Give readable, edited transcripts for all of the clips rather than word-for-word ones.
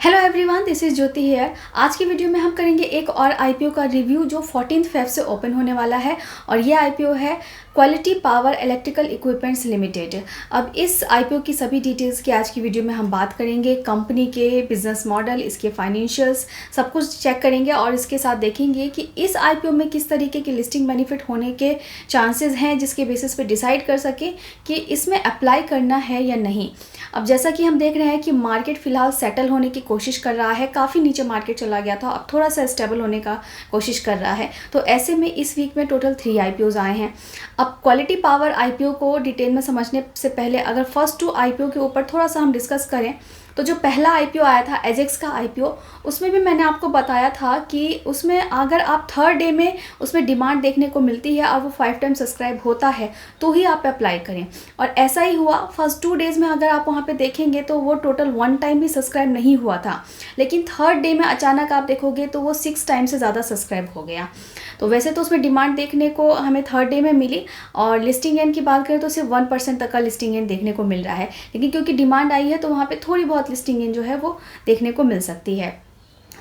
Hello everyone, this is Jyoti here. आज की video में हम करेंगे एक और आईपीओ का रिव्यू जो 14 फेब से ओपन होने वाला है और ये आईपीओ है quality power electrical equipments limited. अब इस आईपीओ की सभी डिटेल्स की आज की वीडियो में हम बात करेंगे। कंपनी के बिजनेस मॉडल, इसके फाइनेंशियल्स सब कुछ चेक करेंगे और इसके साथ देखेंगे कि इस आईपीओ में किस तरीके की लिस्टिंग बेनिफिट होने के चांसेस हैं, जिसके बेसिस पे डिसाइड कर सकें कि इसमें अप्लाई करना है या नहीं। अब जैसा कि हम देख रहे हैं कि मार्केट फ़िलहाल सेटल होने की कोशिश कर रहा है। काफ़ी नीचे मार्केट चला गया था, अब थोड़ा सा स्टेबल होने का कोशिश कर रहा है। तो ऐसे में इस वीक में टोटल 3 आईपीओज आए हैं। अब क्वालिटी पावर आईपीओ को डिटेल में समझने से पहले अगर फर्स्ट 2 आईपीओ के ऊपर थोड़ा सा हम डिस्कस करें तो जो पहला आईपीओ आया था एजेक्स का आईपीओ, उसमें भी मैंने आपको बताया था कि उसमें अगर आप थर्ड डे में उसमें डिमांड देखने को मिलती है और वो 5 टाइम सब्सक्राइब होता है तो ही आप अप्लाई करें। और ऐसा ही हुआ। फर्स्ट 2 डेज़ में अगर आप वहाँ पे देखेंगे तो वो टोटल 1 टाइम भी सब्सक्राइब नहीं हुआ था, लेकिन थर्ड डे में अचानक आप देखोगे तो वो 6 टाइम से ज़्यादा सब्सक्राइब हो गया। तो वैसे तो उसमें डिमांड देखने को हमें थर्ड डे में मिली और लिस्टिंग एंड की बात करें तो सिर्फ 1% तक का लिस्टिंग एंड देखने को मिल रहा है, लेकिन क्योंकि डिमांड आई है तो वहाँ पे थोड़ी बहुत लिस्टिंग एंड जो है वो देखने को मिल सकती है।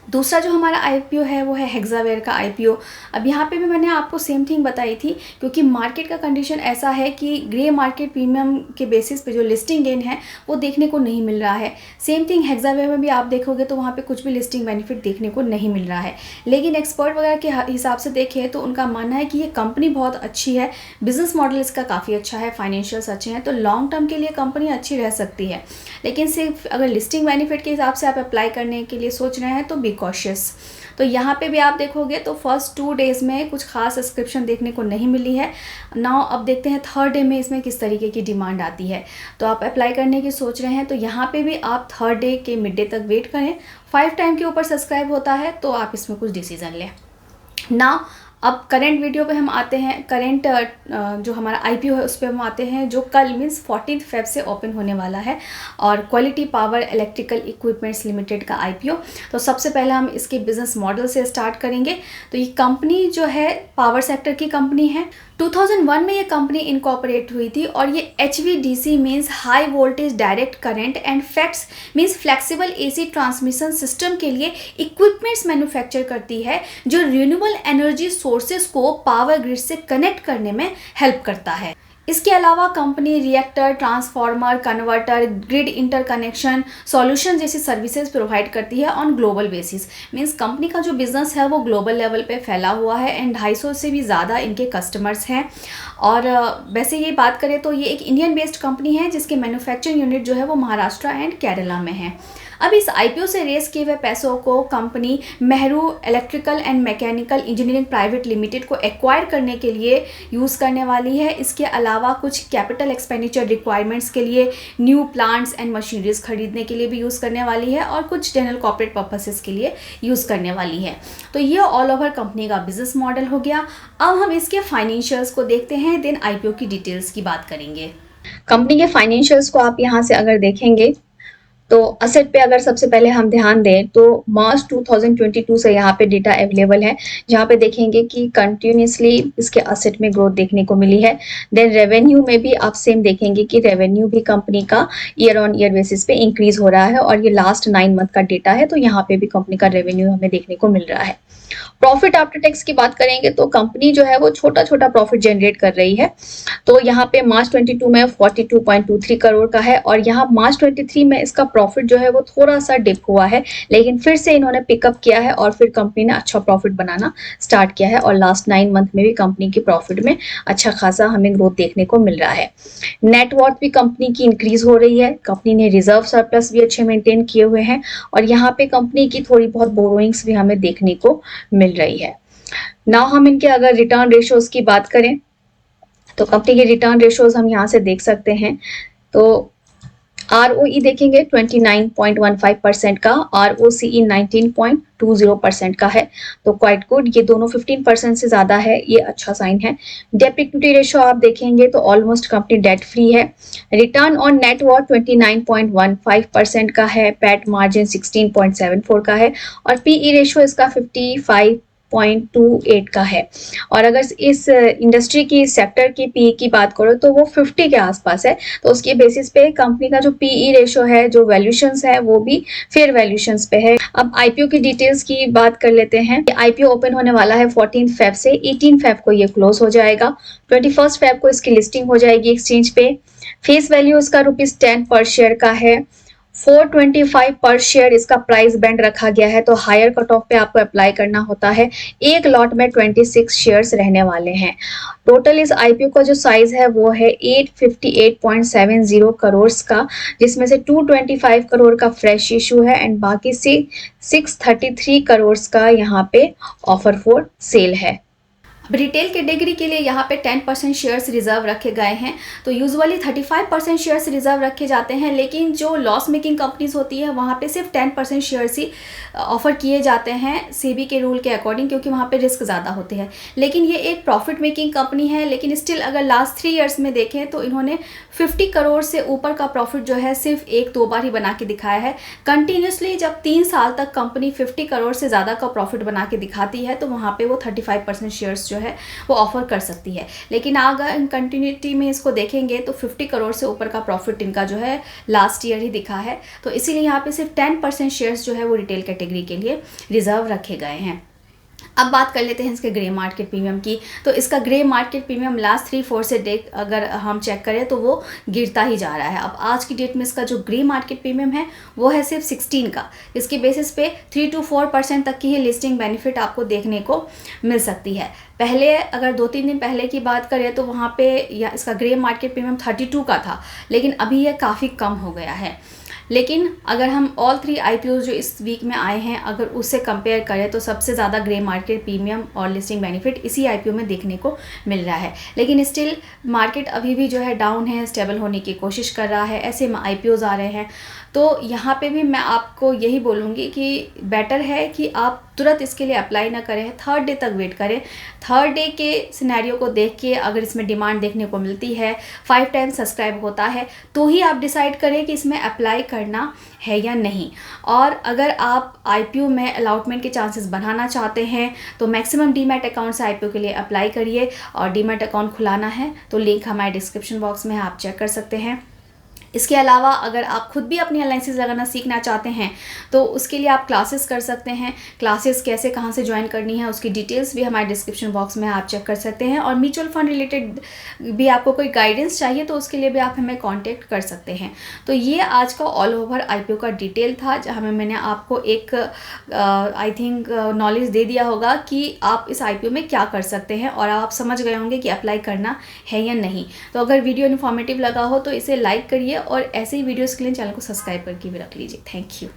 दूसरा जो हमारा आईपीओ है वो है हेक्सावेयर का आईपीओ। अब यहाँ पे भी मैंने आपको सेम थिंग बताई थी, क्योंकि मार्केट का कंडीशन ऐसा है कि ग्रे मार्केट प्रीमियम के बेसिस पे जो लिस्टिंग गेन है वो देखने को नहीं मिल रहा है। सेम थिंग हेक्सावेयर में भी आप देखोगे तो वहाँ पे कुछ भी लिस्टिंग बेनिफिट देखने को नहीं मिल रहा है। लेकिन एक्सपर्ट वगैरह के हिसाब से देखें तो उनका मानना है कि ये कंपनी बहुत अच्छी है, बिजनेस मॉडल इसका काफ़ी अच्छा है, फाइनेंशियल्स अच्छे हैं, तो लॉन्ग टर्म के लिए कंपनी अच्छी रह सकती है। लेकिन सिर्फ अगर लिस्टिंग बेनिफिट के हिसाब से आप अप्लाई करने के लिए सोच रहे हैं तो बी कॉशियस। तो यहाँ पे भी आप देखोगे तो फर्स्ट 2 डेज़ में कुछ खास सब्सक्रिप्शन देखने को नहीं मिली है। नाउ अब देखते हैं थर्ड डे में इसमें किस तरीके की डिमांड आती है। तो आप अप्लाई करने की सोच रहे हैं तो यहाँ पे भी आप थर्ड डे के मिड डे तक वेट करें। 5 टाइम के ऊपर सब्सक्राइब होता है तो आप इसमें कुछ डिसीजन लें। नाउ अब करंट वीडियो पे हम आते हैं। करंट जो हमारा आईपीओ है उस पर हम आते हैं, जो कल मीन्स 14 फेब से ओपन होने वाला है और quality power electrical equipments limited का आईपीओ। तो सबसे पहले हम इसके बिजनेस मॉडल से स्टार्ट करेंगे। तो ये कंपनी जो है पावर सेक्टर की कंपनी है। 2001 में ये कंपनी इनकॉर्पोरेट हुई थी और ये HVDC means high voltage direct current and facts means flexible AC transmission system के लिए इक्विपमेंट्स मैन्युफैक्चर करती है, जो रिन्यूएबल एनर्जी सोर्सेज को पावर ग्रिड से कनेक्ट करने में हेल्प करता है। इसके अलावा company reactor, transformer, converter, grid interconnection solution जैसी सर्विसेज प्रोवाइड करती है on global basis. Means company का जो बिजनेस है वो ग्लोबल लेवल पे फैला हुआ है एंड 250 से भी ज़्यादा इनके कस्टमर्स हैं। और वैसे ये बात करें तो ये एक इंडियन बेस्ड कंपनी है जिसके मैन्युफैक्चरिंग यूनिट जो है वो महाराष्ट्र एंड केरला में है। अब इस आईपीओ से रेस किए हुए पैसों को company Mehru electrical and mechanical engineering private limited को एक्वायर करने के लिए यूज़ करने वाली है। इसके अलावा कुछ कैपिटल एक्सपेंडिचर रिक्वायरमेंट्स के लिए न्यू प्लांट्स एंड मशीनरीज खरीदने के लिए भी यूज़ करने वाली है और कुछ जनरल कॉर्पोरेट पर्पसेस के लिए यूज़ करने वाली है। तो ये ऑल ओवर कंपनी का बिजनेस मॉडल हो गया। अब हम इसके फाइनेंशियल्स को देखते हैं, देन आईपीओ की डिटेल्स की बात करेंगे। कंपनी के फाइनेंशियल्स को आप यहाँ से अगर देखेंगे तो असेट पे अगर सबसे पहले हम ध्यान दें तो मार्च 2022 से यहाँ पे डेटा अवेलेबल है, जहाँ पे देखेंगे कि कंटिन्यूसली इसके असेट में ग्रोथ देखने को मिली है। देन रेवेन्यू में भी आप सेम देखेंगे कि रेवेन्यू भी कंपनी का ईयर ऑन ईयर बेसिस पे इंक्रीज हो रहा है और ये लास्ट 9 मंथ का डेटा है, तो यहाँ पे भी कंपनी का रेवेन्यू हमें देखने को मिल रहा है। प्रॉफिट आफ्टर टैक्स की बात करेंगे तो कंपनी जो है वो छोटा छोटा प्रॉफिट जनरेट कर रही है। तो यहाँ पे मार्च 22 में 42.23 करोड़ का है और यहाँ मार्च 23 में इसका प्रॉफिट जो है वो थोड़ा सा डिप हुआ है, लेकिन फिर से इन्होंने पिकअप किया है और फिर कंपनी ने अच्छा प्रॉफिट बनाना स्टार्ट किया है और लास्ट 9 मंथ में भी कंपनी की प्रॉफिट में अच्छा खासा हमें ग्रोथ देखने को मिल रहा है। नेटवर्थ भी कंपनी की इंक्रीज हो रही है। कंपनी ने रिजर्व सरप्लस भी अच्छे मेंटेन किए हुए हैं और यहाँ पे कंपनी की थोड़ी बहुत बोरोइंग्स भी हमें देखने को मिल रही है। नाउ हम इनके अगर रिटर्न रेशियोज की बात करें तो कंपनी के रिटर्न रेशियोज हम यहाँ से देख सकते हैं। तो ROE देखेंगे 29.15% का, ROCE 19.20% का है, तो क्वाइट गुड। ये दोनों 15% से ज्यादा है, ये अच्छा साइन है। डेट इक्विटी रेशियो आप देखेंगे तो ऑलमोस्ट कंपनी डेट फ्री है। रिटर्न ऑन नेट वर्थ 29.15% का है, पैट मार्जिन 16.74 का है और PE रेशियो इसका 55 0.28 का है। और अगर इस इंडस्ट्री की सेक्टर की पीई की बात करो तो वो 50 के आसपास है। तो उसके बेसिस पे कंपनी का जो पीई रेशो है, जो वैल्यूशंस है, वो भी फेयर वैल्यूशंस पे है। अब आईपीओ की डिटेल्स की बात कर लेते हैं। आईपीओ ओपन होने वाला है 14 फेब से, 18 फेब को ये क्लोज हो जाएगा। 21 फेब को इसकी लिस्टिंग हो जाएगी एक्सचेंज पे। फेस वैल्यू इसका ₹10 पर शेयर का है। 425 पर शेयर इसका प्राइस बैंड रखा गया है, तो हायर कट ऑफ पे आपको अप्लाई करना होता है। एक लॉट में 26 शेयर्स रहने वाले हैं। टोटल इस आईपीओ का जो साइज है वो है 858.70 करोड़ का, जिसमें से 225 करोड़ का फ्रेश इशू है एंड बाकी से 633 करोड़ का यहाँ पे ऑफर फॉर सेल है। अब रिटेल कैटेगरी के लिए यहाँ पे 10% शेयर्स रिजर्व रखे गए हैं। तो यूजुअली 35% शेयर्स रिजर्व रखे जाते हैं, लेकिन जो लॉस मेकिंग कंपनीज होती है वहाँ पे सिर्फ 10% शेयर्स ही ऑफर किए जाते हैं सेबी के रूल के अकॉर्डिंग, क्योंकि वहाँ पे रिस्क ज़्यादा होते हैं। लेकिन ये एक प्रॉफिट मेकिंग कंपनी है, लेकिन स्टिल अगर लास्ट 3 ईयर्स में देखें तो इन्होंने 50 करोड़ से ऊपर का प्रॉफिट जो है सिर्फ 1-2 बार ही बना के दिखाया है। कंटिन्यूसली जब 3 साल तक कंपनी 50 करोड़ से ज़्यादा का प्रॉफिट बना के दिखाती है तो वहाँ पे वो 35% शेयर्स जो है वो ऑफर कर सकती है। लेकिन अगर कंटिन्यूटी में इसको देखेंगे तो 50 करोड़ से ऊपर का प्रॉफिट इनका जो है लास्ट ईयर ही दिखा है। तो इसीलिए यहाँ पे सिर्फ 10% शेयर्स जो है वो रिटेल कैटेगरी के लिए रिजर्व रखे गए हैं। अब बात कर लेते हैं इसके ग्रे मार्केट प्रीमियम की। तो इसका ग्रे मार्केट प्रीमियम लास्ट 3-4 से डेट अगर हम चेक करें तो वो गिरता ही जा रहा है। अब आज की डेट में इसका जो ग्रे मार्केट प्रीमियम है वो है सिर्फ 16 का। इसके बेसिस पे 3-4% तक की ही लिस्टिंग बेनिफिट आपको देखने को मिल सकती है। पहले अगर 2-3 दिन पहले की बात करें तो वहाँ पे या इसका ग्रे मार्केट प्रीमियम 32 का था, लेकिन अभी यह काफ़ी कम हो गया है। लेकिन अगर हम ऑल 3 आईपीओ जो इस वीक में आए हैं अगर उससे कंपेयर करें तो सबसे ज़्यादा ग्रे मार्केट प्रीमियम और लिस्टिंग बेनिफिट इसी आईपीओ में देखने को मिल रहा है। लेकिन स्टिल मार्केट अभी भी जो है डाउन है, स्टेबल होने की कोशिश कर रहा है, ऐसे आईपीओज आ रहे हैं। तो यहाँ पे भी मैं आपको यही बोलूँगी कि बेटर है कि आप तुरंत इसके लिए अप्लाई ना करें, 3rd डे तक वेट करें। 3rd डे के सिनेरियो को देख के अगर इसमें डिमांड देखने को मिलती है, 5 टाइम्स सब्सक्राइब होता है, तो ही आप डिसाइड करें कि इसमें अप्लाई करना है या नहीं। और अगर आप आईपीओ में अलॉटमेंट के चांसेस बढ़ाना चाहते हैं तो मैक्सिमम डीमैट अकाउंट से आईपीओ के लिए अप्लाई करिए। और डीमैट अकाउंट खुलाना है तो लिंक हमारे डिस्क्रिप्शन बॉक्स में है, आप चेक कर सकते हैं। इसके अलावा अगर आप खुद भी अपनी एनालिसिस लगाना सीखना चाहते हैं तो उसके लिए आप क्लासेस कर सकते हैं। क्लासेस कैसे, कहाँ से ज्वाइन करनी है उसकी डिटेल्स भी हमारे डिस्क्रिप्शन बॉक्स में आप चेक कर सकते हैं। और म्यूचुअल फंड रिलेटेड भी आपको कोई गाइडेंस चाहिए तो उसके लिए भी आप हमें कॉन्टेक्ट कर सकते हैं। तो ये आज का ऑल ओवर आईपीओ का डिटेल था, जहाँ में मैंने आपको एक आई थिंक नॉलेज दे दिया होगा कि आप इस आईपीओ में क्या कर सकते हैं और आप समझ गए होंगे कि अप्लाई करना है या नहीं। तो अगर वीडियो इन्फॉर्मेटिव लगा हो तो इसे लाइक करिए और ऐसे ही वीडियोस के लिए चैनल को सब्सक्राइब करके भी रख लीजिए। Thank you.